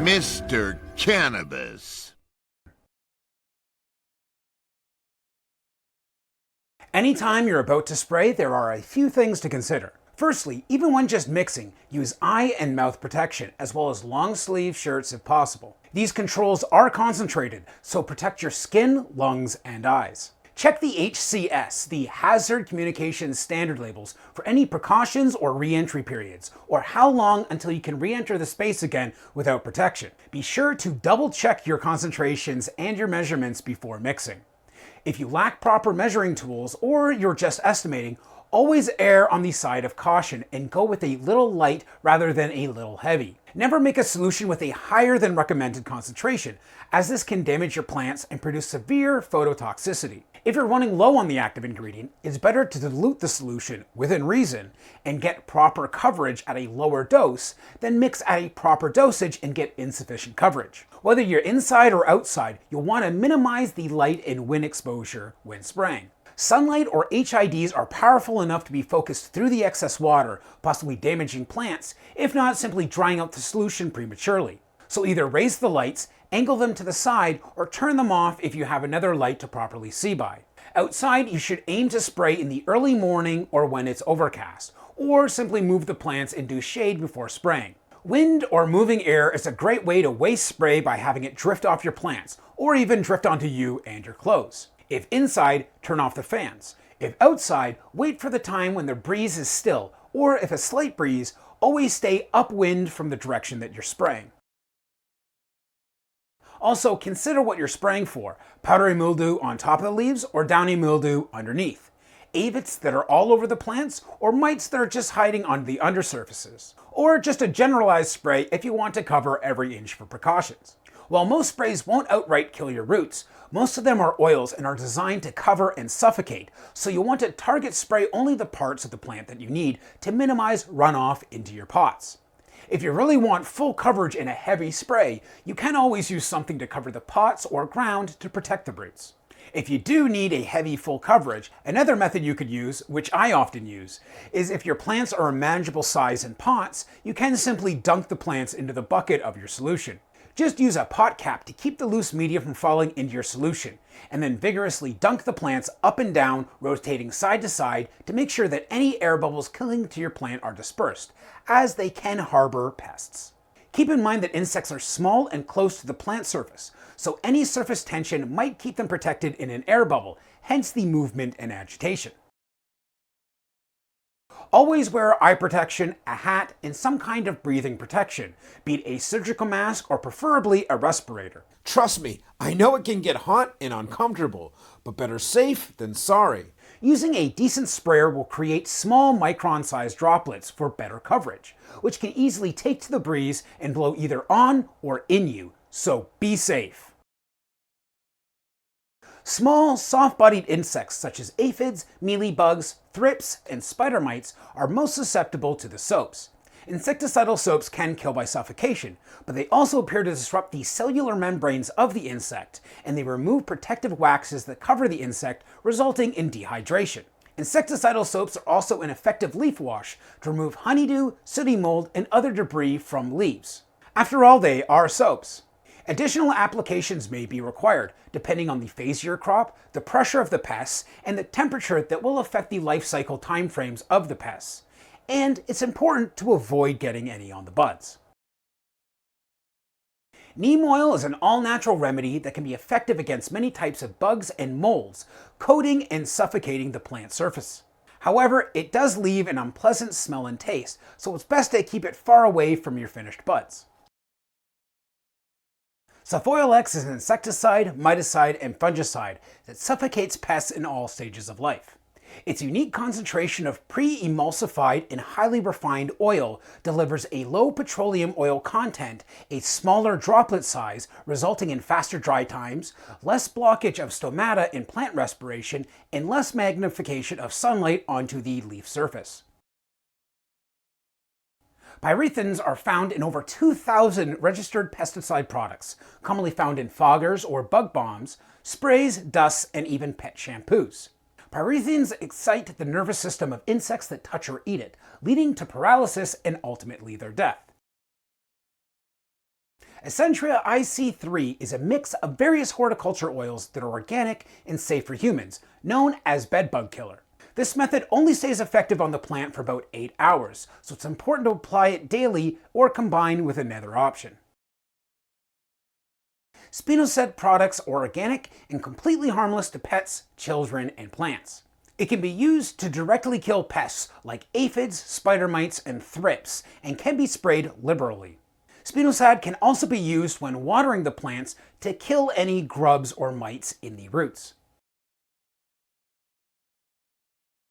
Mr. Cannabis. Anytime you're about to spray, there are a few things to consider. Firstly, even when just mixing, use eye and mouth protection, as well as long sleeve shirts if possible. These controls are concentrated, so protect your skin, lungs, and eyes. Check the HCS, the Hazard Communications Standard labels, for any precautions or re-entry periods, or how long until you can re-enter the space again without protection. Be sure to double check your concentrations and your measurements before mixing. If you lack proper measuring tools or you're just estimating, always err on the side of caution and go with a little light rather than a little heavy. Never make a solution with a higher than recommended concentration, as this can damage your plants and produce severe phototoxicity. If you're running low on the active ingredient, it's better to dilute the solution within reason and get proper coverage at a lower dose than mix at a proper dosage and get insufficient coverage. Whether you're inside or outside, you'll want to minimize the light and wind exposure when spraying. Sunlight or HIDs are powerful enough to be focused through the excess water, possibly damaging plants, if not simply drying out the solution prematurely. So either raise the lights, angle them to the side, or turn them off if you have another light to properly see by. Outside, you should aim to spray in the early morning or when it's overcast, or simply move the plants into shade before spraying. Wind or moving air is a great way to waste spray by having it drift off your plants, or even drift onto you and your clothes. If inside, turn off the fans. If outside, wait for the time when the breeze is still, or if a slight breeze, always stay upwind from the direction that you're spraying. Also, consider what you're spraying for: powdery mildew on top of the leaves or downy mildew underneath, aphids that are all over the plants, or mites that are just hiding on the undersurfaces, or just a generalized spray if you want to cover every inch for precautions. While most sprays won't outright kill your roots, most of them are oils and are designed to cover and suffocate, so you'll want to target spray only the parts of the plant that you need to minimize runoff into your pots. If you really want full coverage in a heavy spray, you can always use something to cover the pots or ground to protect the roots. If you do need a heavy full coverage, another method you could use, which I often use, is if your plants are a manageable size in pots, you can simply dunk the plants into the bucket of your solution. Just use a pot cap to keep the loose media from falling into your solution, and then vigorously dunk the plants up and down, rotating side to side to make sure that any air bubbles clinging to your plant are dispersed, as they can harbor pests. Keep in mind that insects are small and close to the plant surface, so any surface tension might keep them protected in an air bubble, hence the movement and agitation. Always wear eye protection, a hat, and some kind of breathing protection, be it a surgical mask or preferably a respirator. Trust me, I know it can get hot and uncomfortable, but better safe than sorry. Using a decent sprayer will create small micron-sized droplets for better coverage, which can easily take to the breeze and blow either on or in you, so be safe. Small, soft-bodied insects such as aphids, mealybugs, thrips, and spider mites are most susceptible to the soaps. Insecticidal soaps can kill by suffocation, but they also appear to disrupt the cellular membranes of the insect, and they remove protective waxes that cover the insect, resulting in dehydration. Insecticidal soaps are also an effective leaf wash to remove honeydew, sooty mold, and other debris from leaves. After all, they are soaps. Additional applications may be required, depending on the phase of your crop, the pressure of the pests, and the temperature that will affect the life cycle timeframes of the pests. And it's important to avoid getting any on the buds. Neem oil is an all-natural remedy that can be effective against many types of bugs and molds, coating and suffocating the plant surface. However, it does leave an unpleasant smell and taste, so it's best to keep it far away from your finished buds. Suffoil-X is an insecticide, miticide, and fungicide that suffocates pests in all stages of life. Its unique concentration of pre-emulsified and highly refined oil delivers a low petroleum oil content, a smaller droplet size, resulting in faster dry times, less blockage of stomata in plant respiration, and less magnification of sunlight onto the leaf surface. Pyrethins are found in over 2,000 registered pesticide products, commonly found in foggers or bug bombs, sprays, dusts, and even pet shampoos. Pyrethins excite the nervous system of insects that touch or eat it, leading to paralysis and ultimately their death. Essentia IC3 is a mix of various horticulture oils that are organic and safe for humans, known as bedbug killer. This method only stays effective on the plant for about 8 hours, so it's important to apply it daily or combine with another option. Spinosad products are organic and completely harmless to pets, children, and plants. It can be used to directly kill pests like aphids, spider mites, and thrips, and can be sprayed liberally. Spinosad can also be used when watering the plants to kill any grubs or mites in the roots.